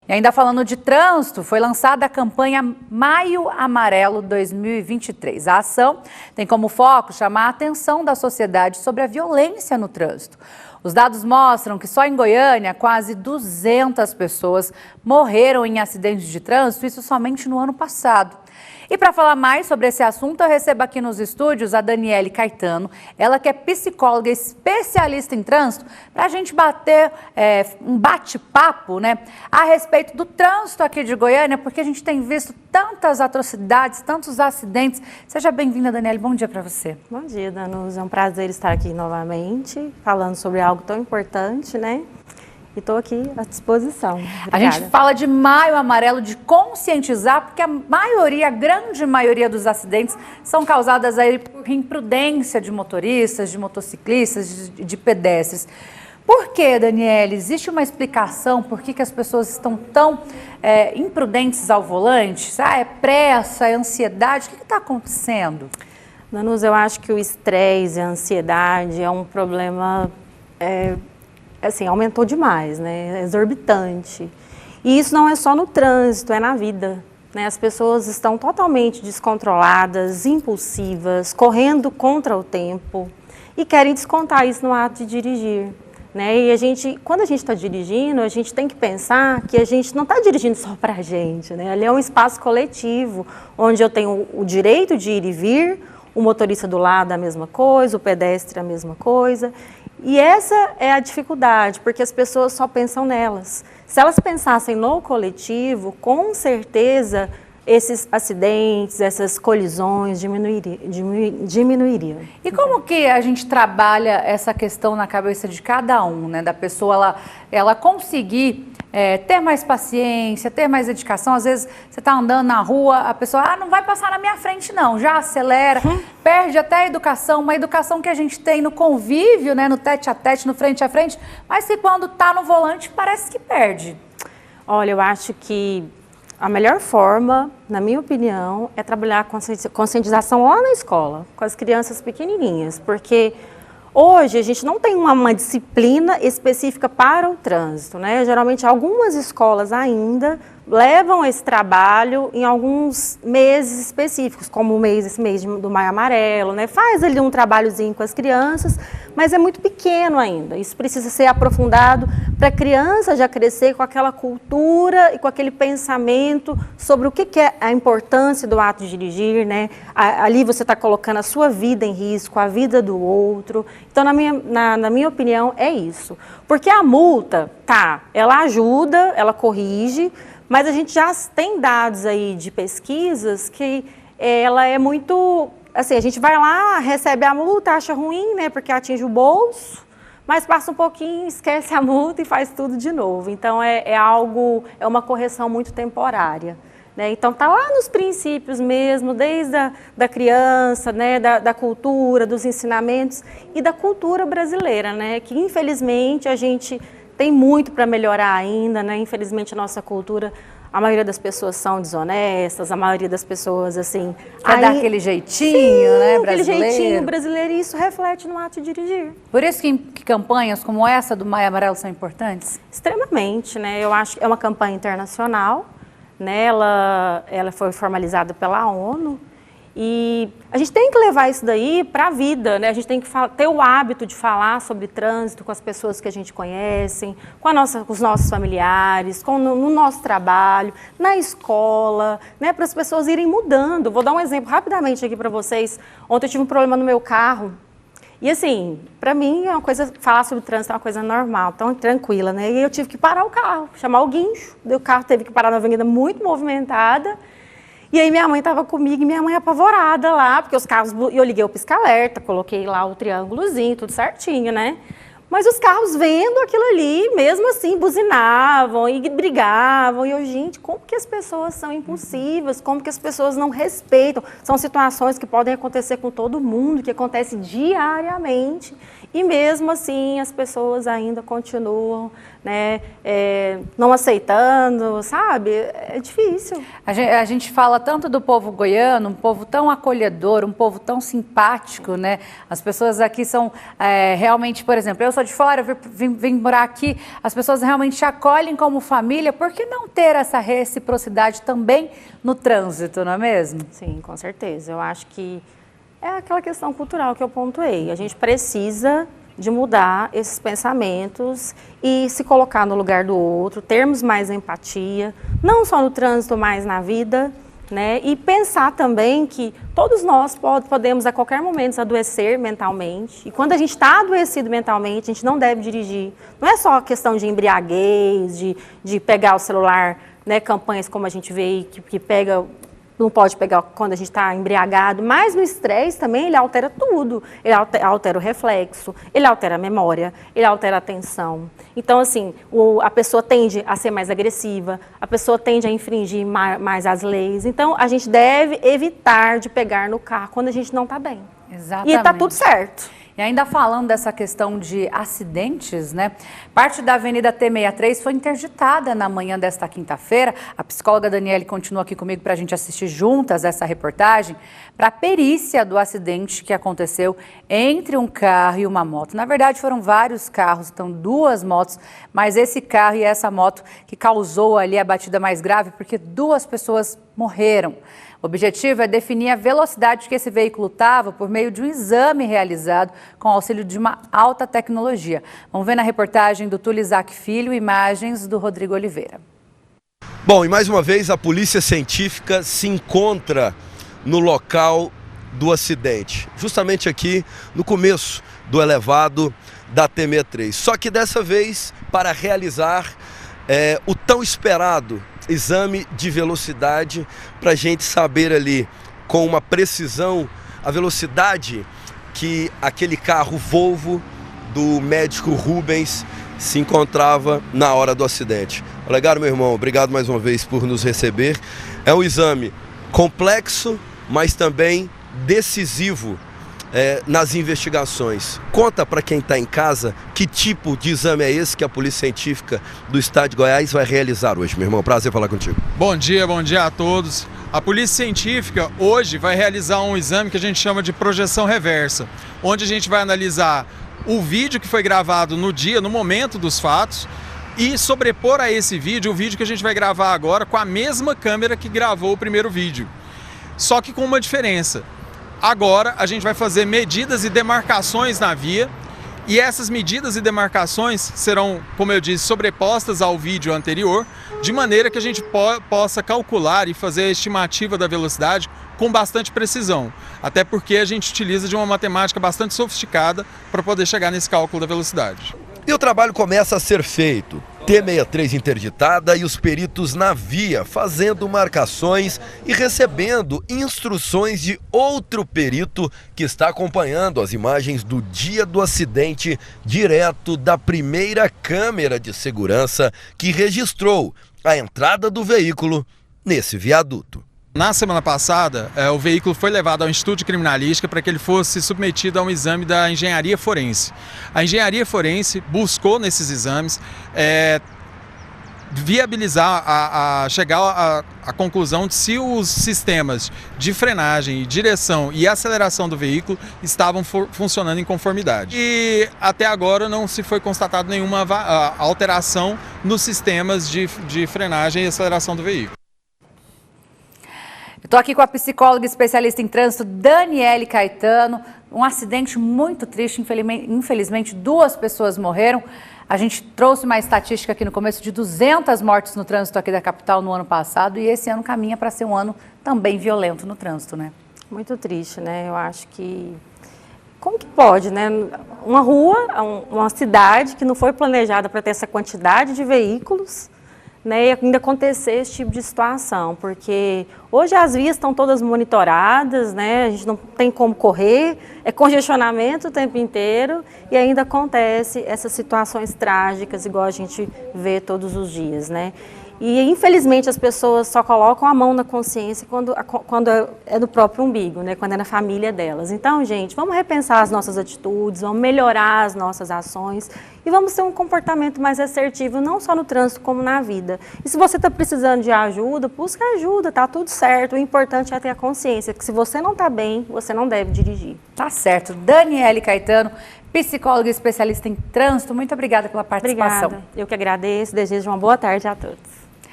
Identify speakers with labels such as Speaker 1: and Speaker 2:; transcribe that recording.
Speaker 1: E ainda falando de trânsito, foi lançada a campanha Maio Amarelo 2023. A ação tem como foco chamar a atenção da sociedade sobre a violência no trânsito. Os dados mostram que só em Goiânia, quase 200 pessoas morreram em acidentes de trânsito, isso somente no ano passado. E para falar mais sobre esse assunto, eu recebo aqui nos estúdios a Daniele Caetano, ela que é psicóloga especialista em trânsito, para a gente bater um bate-papo, né, a respeito do trânsito aqui de Goiânia, porque a gente tem visto tantas atrocidades, tantos acidentes. Seja bem-vinda, Daniele, bom dia para você.
Speaker 2: Bom dia, Danus, é um prazer estar aqui novamente, falando sobre algo tão importante, né? E estou aqui à disposição. Obrigada.
Speaker 1: A gente fala de Maio Amarelo, de conscientizar, porque a grande maioria dos acidentes são causadas aí por imprudência de motoristas, de motociclistas, de pedestres. Por que, Daniele? Existe uma explicação por que as pessoas estão tão imprudentes ao volante? É pressa, é ansiedade? O que está acontecendo?
Speaker 2: Danus, eu acho que o estresse, a ansiedade é um problema... assim, aumentou demais, né? É exorbitante. E isso não é só no trânsito, é na vida, né? As pessoas estão totalmente descontroladas, impulsivas, correndo contra o tempo e querem descontar isso no ato de dirigir, né? E quando a gente está dirigindo, a gente tem que pensar que a gente não está dirigindo só para a gente, né? Ali é um espaço coletivo, onde eu tenho o direito de ir e vir, o motorista do lado a mesma coisa, o pedestre a mesma coisa. E essa é a dificuldade, porque as pessoas só pensam nelas. Se elas pensassem no coletivo, com certeza esses acidentes, essas colisões diminuiriam.
Speaker 1: E como que a gente trabalha essa questão na cabeça de cada um, né? Da pessoa ela conseguir ter mais paciência, ter mais dedicação. Às vezes você está andando na rua, a pessoa não vai passar na minha frente não, já acelera, perde até a educação, uma educação que a gente tem no convívio, né, no tete a tete, no frente a frente, mas que quando está no volante parece que perde.
Speaker 2: Olha, eu acho que a melhor forma, na minha opinião, é trabalhar com conscientização lá na escola, com as crianças pequenininhas, porque hoje a gente não tem uma disciplina específica para o trânsito, né? Geralmente algumas escolas ainda levam esse trabalho em alguns meses específicos, como esse mês do Maio Amarelo, né? Faz ali um trabalhozinho com as crianças, mas é muito pequeno ainda. Isso precisa ser aprofundado para a criança já crescer com aquela cultura e com aquele pensamento sobre o que é a importância do ato de dirigir, né? Ali você está colocando a sua vida em risco, a vida do outro. Então, na minha opinião, é isso. Porque a multa, ela ajuda, ela corrige, mas a gente já tem dados aí de pesquisas que ela é muito... Assim, a gente vai lá, recebe a multa, acha ruim, né, porque atinge o bolso, mas passa um pouquinho, esquece a multa e faz tudo de novo. Então, é uma correção muito temporária, né? Então, está lá nos princípios mesmo, desde da criança, né, da cultura, dos ensinamentos e da cultura brasileira, né, que infelizmente a gente tem muito para melhorar ainda, né? Infelizmente a nossa cultura, a maioria das pessoas são desonestas, a maioria das pessoas, assim...
Speaker 1: Quer dar aquele jeitinho, né, brasileiro?
Speaker 2: Aquele jeitinho brasileiro, e isso reflete no ato de dirigir.
Speaker 1: Por isso que campanhas como essa do Maio Amarelo são importantes?
Speaker 2: Extremamente, né? Eu acho que é uma campanha internacional, né? Ela foi formalizada pela ONU, e a gente tem que levar isso daí para a vida, né? A gente tem que ter o hábito de falar sobre trânsito com as pessoas que a gente conhece, com os nossos familiares, no nosso trabalho, na escola, né? Para as pessoas irem mudando. Vou dar um exemplo rapidamente aqui para vocês. Ontem eu tive um problema no meu carro. E assim, para mim, falar sobre trânsito é uma coisa normal, tão tranquila, né? E eu tive que parar o carro, chamar o guincho. O carro teve que parar na avenida muito movimentada. E aí minha mãe estava comigo e minha mãe apavorada lá, porque os carros... Eu liguei o pisca-alerta, coloquei lá o triângulozinho, tudo certinho, né? Mas os carros vendo aquilo ali, mesmo assim, buzinavam e brigavam. E eu, gente, como que as pessoas são impulsivas? Como que as pessoas não respeitam? São situações que podem acontecer com todo mundo, que acontecem diariamente. E mesmo assim, as pessoas ainda continuam, né, não aceitando, sabe? É difícil.
Speaker 1: A gente fala tanto do povo goiano, um povo tão acolhedor, um povo tão simpático, né? As pessoas aqui são realmente, por exemplo, eu sou sou de fora, vim morar aqui, as pessoas realmente acolhem como família, por que não ter essa reciprocidade também no trânsito, não é mesmo?
Speaker 2: Sim, com certeza. Eu acho que é aquela questão cultural que eu pontuei. A gente precisa de mudar esses pensamentos e se colocar no lugar do outro, termos mais empatia, não só no trânsito, mas na vida, né? E pensar também que todos nós podemos a qualquer momento adoecer mentalmente. E quando a gente está adoecido mentalmente, a gente não deve dirigir. Não é só questão de embriaguez, de pegar o celular, né? Campanhas como a gente vê aí, que pega... Não pode pegar quando a gente está embriagado, mas no estresse também ele altera tudo. Ele altera o reflexo, ele altera a memória, ele altera a atenção. Então, assim, a pessoa tende a ser mais agressiva, a pessoa tende a infringir mais as leis. Então, a gente deve evitar de pegar no carro quando a gente não está bem.
Speaker 1: Exatamente.
Speaker 2: E está tudo certo.
Speaker 1: E ainda falando dessa questão de acidentes, né? Parte da Avenida T63 foi interditada na manhã desta quinta-feira. A psicóloga Daniele continua aqui comigo para a gente assistir juntas essa reportagem para a perícia do acidente que aconteceu entre um carro e uma moto. Na verdade, foram vários carros, então 2 motos, mas esse carro e essa moto que causou ali a batida mais grave, porque 2 pessoas morreram. O objetivo é definir a velocidade que esse veículo estava por meio de um exame realizado com auxílio de uma alta tecnologia. Vamos ver na reportagem do Túlio Isaac Filho, imagens do Rodrigo Oliveira.
Speaker 3: Bom, e mais uma vez a polícia científica se encontra no local do acidente, justamente aqui no começo do elevado da T63. Só que dessa vez para realizar o tão esperado exame de velocidade para a gente saber ali com uma precisão a velocidade que aquele carro Volvo do médico Rubens se encontrava na hora do acidente. Olegário, meu irmão, obrigado mais uma vez por nos receber. É um exame complexo, mas também decisivo nas investigações. Conta para quem está em casa que tipo de exame é esse que a Polícia Científica do Estado de Goiás vai realizar hoje, meu irmão. Prazer falar contigo.
Speaker 4: Bom dia a todos. A Polícia Científica hoje vai realizar um exame que a gente chama de projeção reversa, onde a gente vai analisar o vídeo que foi gravado no dia, no momento dos fatos, e sobrepor a esse vídeo o vídeo que a gente vai gravar agora com a mesma câmera que gravou o primeiro vídeo. Só que com uma diferença. Agora a gente vai fazer medidas e demarcações na via e essas medidas e demarcações serão, como eu disse, sobrepostas ao vídeo anterior, de maneira que a gente possa calcular e fazer a estimativa da velocidade com bastante precisão. Até porque a gente utiliza de uma matemática bastante sofisticada para poder chegar nesse cálculo da velocidade.
Speaker 3: E o trabalho começa a ser feito. T63 interditada e os peritos na via fazendo marcações e recebendo instruções de outro perito que está acompanhando as imagens do dia do acidente direto da primeira câmera de segurança que registrou a entrada do veículo nesse viaduto.
Speaker 4: Na semana passada, o veículo foi levado ao Instituto de Criminalística para que ele fosse submetido a um exame da engenharia forense. A engenharia forense buscou nesses exames viabilizar, chegar à conclusão de se os sistemas de frenagem, direção e aceleração do veículo estavam funcionando em conformidade. E até agora não se foi constatado nenhuma alteração nos sistemas de frenagem e aceleração do veículo.
Speaker 1: Estou aqui com a psicóloga especialista em trânsito, Daniele Caetano. Um acidente muito triste, infelizmente 2 pessoas morreram. A gente trouxe uma estatística aqui no começo de 200 mortes no trânsito aqui da capital no ano passado e esse ano caminha para ser um ano também violento no trânsito, né?
Speaker 2: Muito triste, né? Eu acho que... Como que pode, né? Uma rua, uma cidade que não foi planejada para ter essa quantidade de veículos, né, e ainda acontecer esse tipo de situação, porque hoje as vias estão todas monitoradas, né, a gente não tem como correr, é congestionamento o tempo inteiro e ainda acontece essas situações trágicas igual a gente vê todos os dias, né. E infelizmente as pessoas só colocam a mão na consciência quando é do próprio umbigo, né? Quando é na família delas. Então, gente, vamos repensar as nossas atitudes, vamos melhorar as nossas ações e vamos ter um comportamento mais assertivo, não só no trânsito como na vida. E se você está precisando de ajuda, busca ajuda, tá tudo certo. O importante é ter a consciência que se você não está bem, você não deve dirigir.
Speaker 1: Tá certo. Daniele Caetano, psicóloga especialista em trânsito, muito obrigada pela participação.
Speaker 2: Obrigada. Eu que agradeço, desejo uma boa tarde a todos.